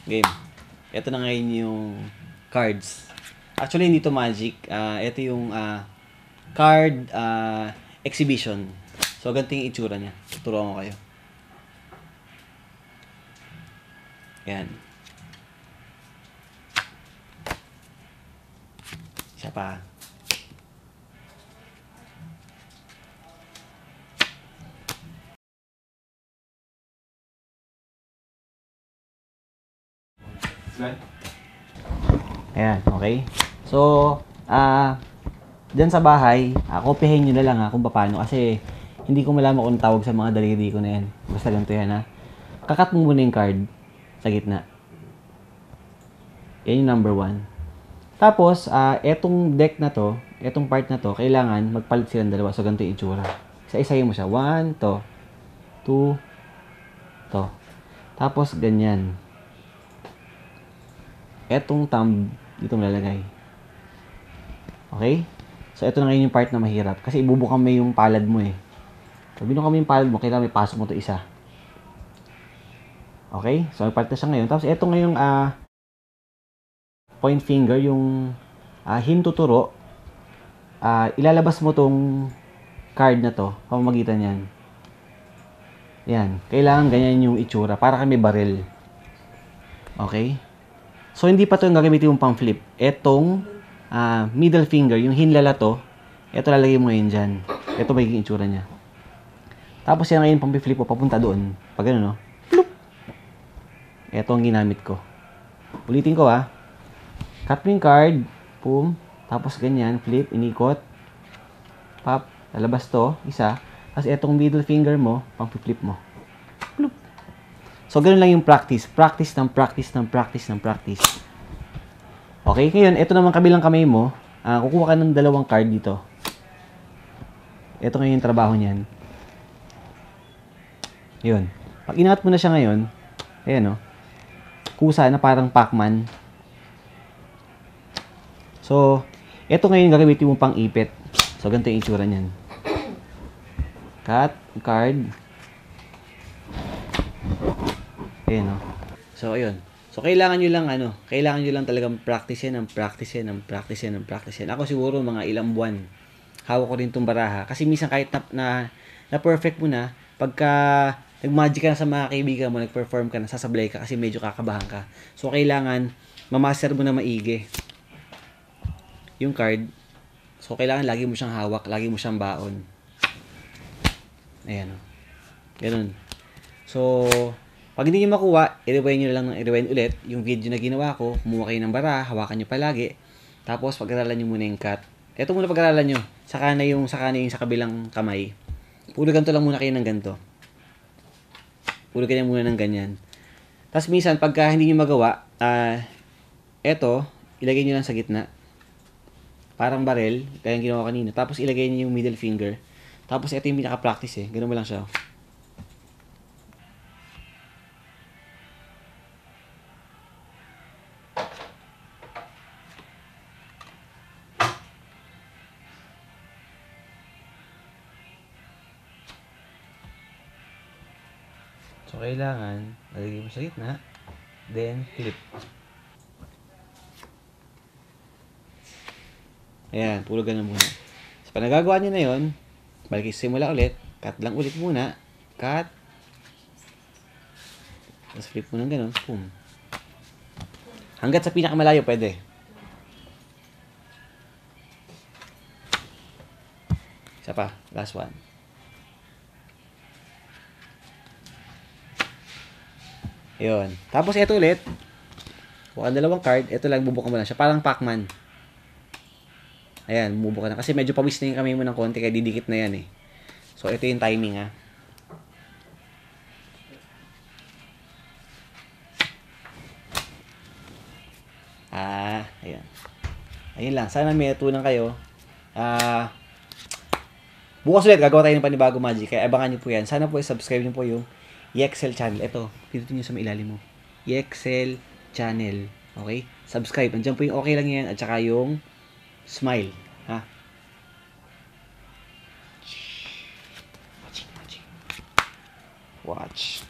Game. Ito na ngayon yung cards. Actually, hindi to magic. Ito yung card exhibition. So, ganito yung itsura niya. Turuan ko kayo. Yan. Isa pa. Ayan, okay. So, dyan sa bahay, kopyahin nyo na lang kung paano. Kasi, hindi ko malaman kung tawag sa mga daliri ko na yan. Basta ganito yan Kakat mo muna yung card sa gitna. Yan yung number 1. Tapos, etong deck na to, etong part na to, kailangan magpalit silang dalawa. So, ganito yung itsura. Isa-isayin mo siya. 1, to. 2, to. Tapos, ganyan. Etong thumb, dito malalagay. Okay? So, ito na ngayon yung part na mahirap. Kasi ibubukan mo yung palad mo eh. So, binukan mo yung palad mo, kailangan may pasok mo to isa. Okay? So, may part na siya ngayon. Tapos, ito ngayong point finger, yung hintuturo, ilalabas mo tong card na to, pamamagitan yan. Yan. Kailangan ganyan yung itsura. Para kami baril. Okay? So, hindi pa ito yung gagamitin mong pang flip. Etong middle finger, yung hinlala to, ito lalagay mo ngayon dyan. Ito magiging itsura niya. Tapos yan ngayon, pang flip mo, papunta doon. Pag gano'n, no? Plup! Ito ang ginamit ko. Ulitin ko, Cut mo yung card. Boom. Tapos ganyan, flip, inikot. Pop. Lalabas to, isa. Tapos etong middle finger mo, pang flip mo. Plup! So, ganoon lang yung practice. Practice ng practice ng practice ng practice. Okay? Ngayon, ito naman kabilang kamay mo. Kukuha ka ng dalawang card dito. Ito ngayon yung trabaho niyan. Yun. Pag inangat mo na siya ngayon, ayan kusa na parang Pac-Man. So, ito ngayon gagamitin mo pang ipit. So, ganito yung itsura niyan. Cut, card. Ayan, So, ayun. So, kailangan nyo lang talagang practicein. Ako siguro mga ilang buwan. Hawak ko rin itong baraha. Kasi minsan kahit na perfect mo na, pagka nag-magic ka na sa mga kaibigan mo, nag-perform ka na, sasablay ka kasi medyo kakabahan ka. So, kailangan mamaster mo na maigi yung card. So, kailangan lagi mo siyang hawak, lagi mo siyang baon. Ayan, Ganun. So, pag hindi nyo makuha, i-rewind nyo lang ng i-rewind ulit yung video na ginawa ko. Kumuha kayo ng bara, hawakan nyo palagi. Tapos, pag-aralan nyo muna yung cut. Ito muna pag-aralan nyo. Saka na yung sa kabilang kamay. Puro ganito lang muna kayo ng ganito. Puro ganyan muna ng ganyan. Tapos, minsan, pagka hindi nyo magawa, eto, ilagay nyo lang sa gitna. Parang barel, kaya yung ginawa kanina. Tapos, ilagay nyo yung middle finger. Tapos, ito yung pinaka-practice Ganun mo lang siya. So, kailangan, lalagay mo sa gitna, then, flip. Ayan, puro ganun muna. So, pag nagagawa nyo na yun, balik simula ulit, cut lang ulit muna, cut, tapos flip mo ng ganun, boom. Hanggat sa pinakamalayo, pwede. Isa pa, last one. Yun. Tapos, ito ulit. Kuha dalawang card. Ito lang, bubukan mo lang siya. Parang Pac-Man. Ayan, bubukan na. Kasi medyo pawis na yung kamay mo ng konti, kaya didikit na yan So, ito yung timing ayan. Ayun lang. Sana may natunan kayo. Bukas ulit, gagawa tayo ng panibago magic. Kaya abangan nyo po yan. Sana po i-subscribe nyo po yung Yexel channel. Ito, pinutin nyo sa ilalim mo. Yexel channel. Okay? Subscribe. Andiyan po yung okay lang yan. At saka yung smile. Watch.